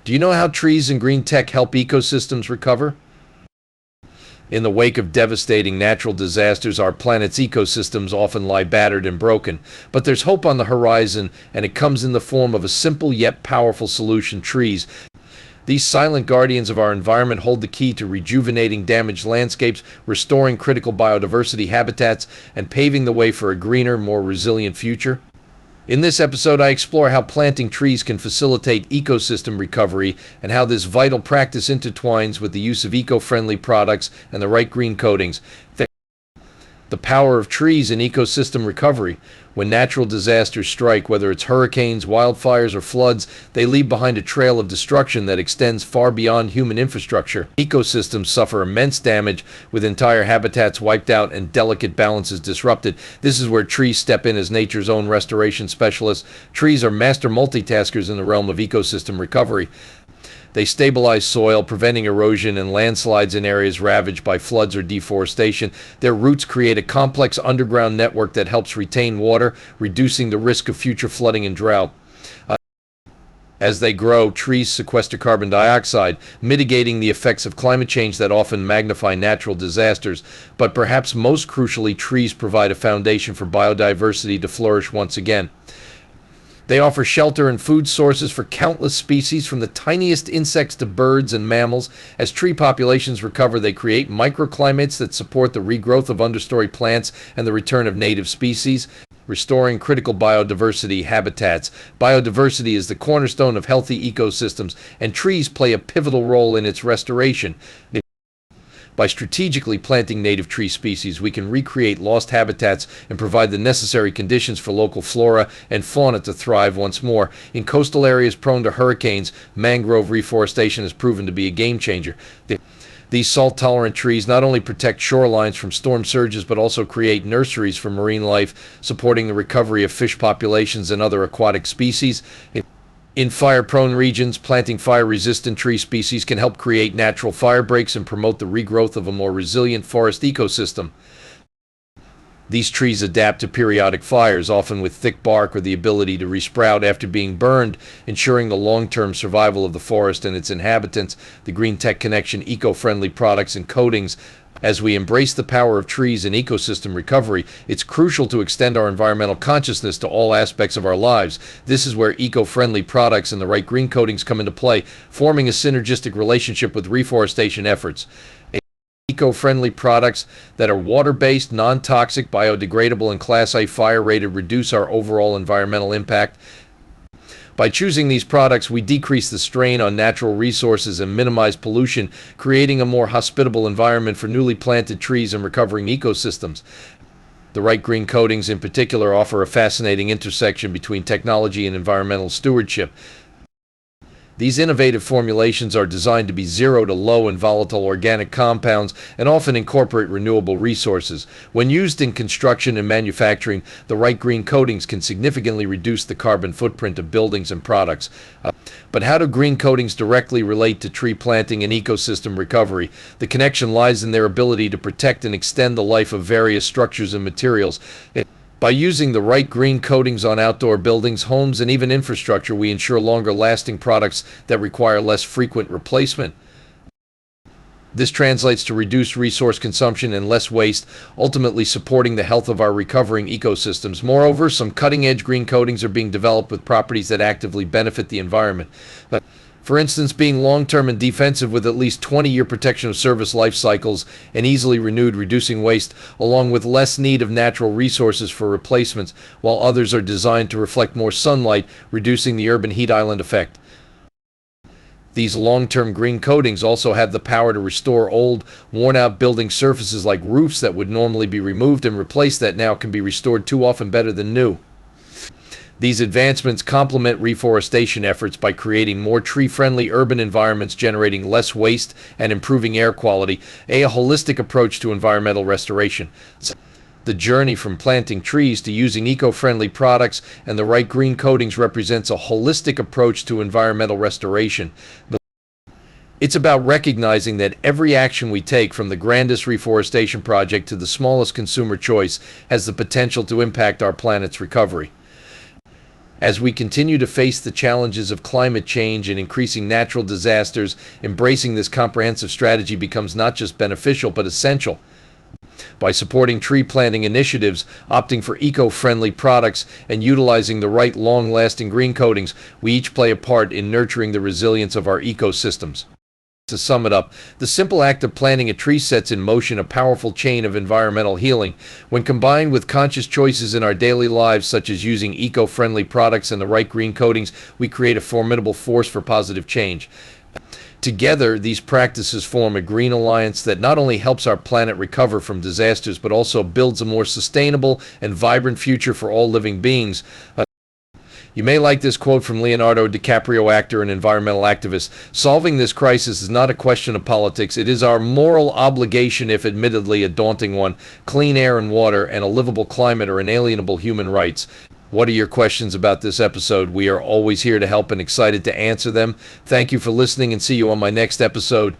Do you know how trees and green tech help ecosystems recover? In the wake of devastating natural disasters, our planet's ecosystems often lie battered and broken. But there's hope on the horizon, and it comes in the form of a simple yet powerful solution: trees. These silent guardians of our environment hold the key to rejuvenating damaged landscapes, restoring critical biodiversity habitats, and paving the way for a greener, more resilient future. In this episode, I explore how planting trees can facilitate ecosystem recovery and how this vital practice intertwines with the use of eco-friendly products and the right green coatings. The power of trees in ecosystem recovery. When natural disasters strike, whether it's hurricanes, wildfires, or floods, they leave behind a trail of destruction that extends far beyond human infrastructure. Ecosystems suffer immense damage, with entire habitats wiped out and delicate balances disrupted. This is where trees step in as nature's own restoration specialists. Trees are master multitaskers in the realm of ecosystem recovery. They stabilize soil, preventing erosion and landslides in areas ravaged by floods or deforestation. Their roots create a complex underground network that helps retain water, reducing the risk of future flooding and drought. As they grow, trees sequester carbon dioxide, mitigating the effects of climate change that often magnify natural disasters. But perhaps most crucially, trees provide a foundation for biodiversity to flourish once again. They offer shelter and food sources for countless species, from the tiniest insects to birds and mammals. As tree populations recover, they create microclimates that support the regrowth of understory plants and the return of native species, restoring critical biodiversity habitats. Biodiversity is the cornerstone of healthy ecosystems, and trees play a pivotal role in its restoration. By strategically planting native tree species, we can recreate lost habitats and provide the necessary conditions for local flora and fauna to thrive once more. In coastal areas prone to hurricanes, mangrove reforestation has proven to be a game changer. These salt-tolerant trees not only protect shorelines from storm surges, but also create nurseries for marine life, supporting the recovery of fish populations and other aquatic species. In fire-prone regions, planting fire-resistant tree species can help create natural fire breaks and promote the regrowth of a more resilient forest ecosystem. These trees adapt to periodic fires, often with thick bark or the ability to resprout after being burned, ensuring the long-term survival of the forest and its inhabitants. The Green Tech Connection eco-friendly products and coatings. As we embrace the power of trees in ecosystem recovery, it's crucial to extend our environmental consciousness to all aspects of our lives. This is where eco-friendly products and the right green coatings come into play, forming a synergistic relationship with reforestation efforts. Eco-friendly products that are water-based, non-toxic, biodegradable, and Class A fire-rated reduce our overall environmental impact. By choosing these products, we decrease the strain on natural resources and minimize pollution, creating a more hospitable environment for newly planted trees and recovering ecosystems. The right green coatings in particular offer a fascinating intersection between technology and environmental stewardship. These innovative formulations are designed to be zero to low in volatile organic compounds and often incorporate renewable resources. When used in construction and manufacturing, the right green coatings can significantly reduce the carbon footprint of buildings and products. But how do green coatings directly relate to tree planting and ecosystem recovery? The connection lies in their ability to protect and extend the life of various structures and materials. By using the right green coatings on outdoor buildings, homes, and even infrastructure, we ensure longer-lasting products that require less frequent replacement. This translates to reduced resource consumption and less waste, ultimately supporting the health of our recovering ecosystems. Moreover, some cutting-edge green coatings are being developed with properties that actively benefit the environment. For instance, being long-term and defensive with at least 20-year protection of service life cycles and easily renewed, reducing waste, along with less need of natural resources for replacements, while others are designed to reflect more sunlight, reducing the urban heat island effect. These long-term green coatings also have the power to restore old, worn-out building surfaces like roofs that would normally be removed and replaced that now can be restored too often better than new. These advancements complement reforestation efforts by creating more tree-friendly urban environments, generating less waste and improving air quality, a holistic approach to environmental restoration. The journey from planting trees to using eco-friendly products and the right green coatings represents a holistic approach to environmental restoration. It's about recognizing that every action we take, from the grandest reforestation project to the smallest consumer choice, has the potential to impact our planet's recovery. As we continue to face the challenges of climate change and increasing natural disasters, embracing this comprehensive strategy becomes not just beneficial but essential. By supporting tree planting initiatives, opting for eco-friendly products, and utilizing the right long-lasting green coatings, we each play a part in nurturing the resilience of our ecosystems. To sum it up, the simple act of planting a tree sets in motion a powerful chain of environmental healing. When combined with conscious choices in our daily lives, such as using eco-friendly products and the right green coatings, we create a formidable force for positive change. Together, these practices form a green alliance that not only helps our planet recover from disasters, but also builds a more sustainable and vibrant future for all living beings. You may like this quote from Leonardo DiCaprio, actor and environmental activist. Solving this crisis is not a question of politics. It is our moral obligation, if admittedly a daunting one. Clean air and water and a livable climate are inalienable human rights. What are your questions about this episode? We are always here to help and excited to answer them. Thank you for listening and see you on my next episode.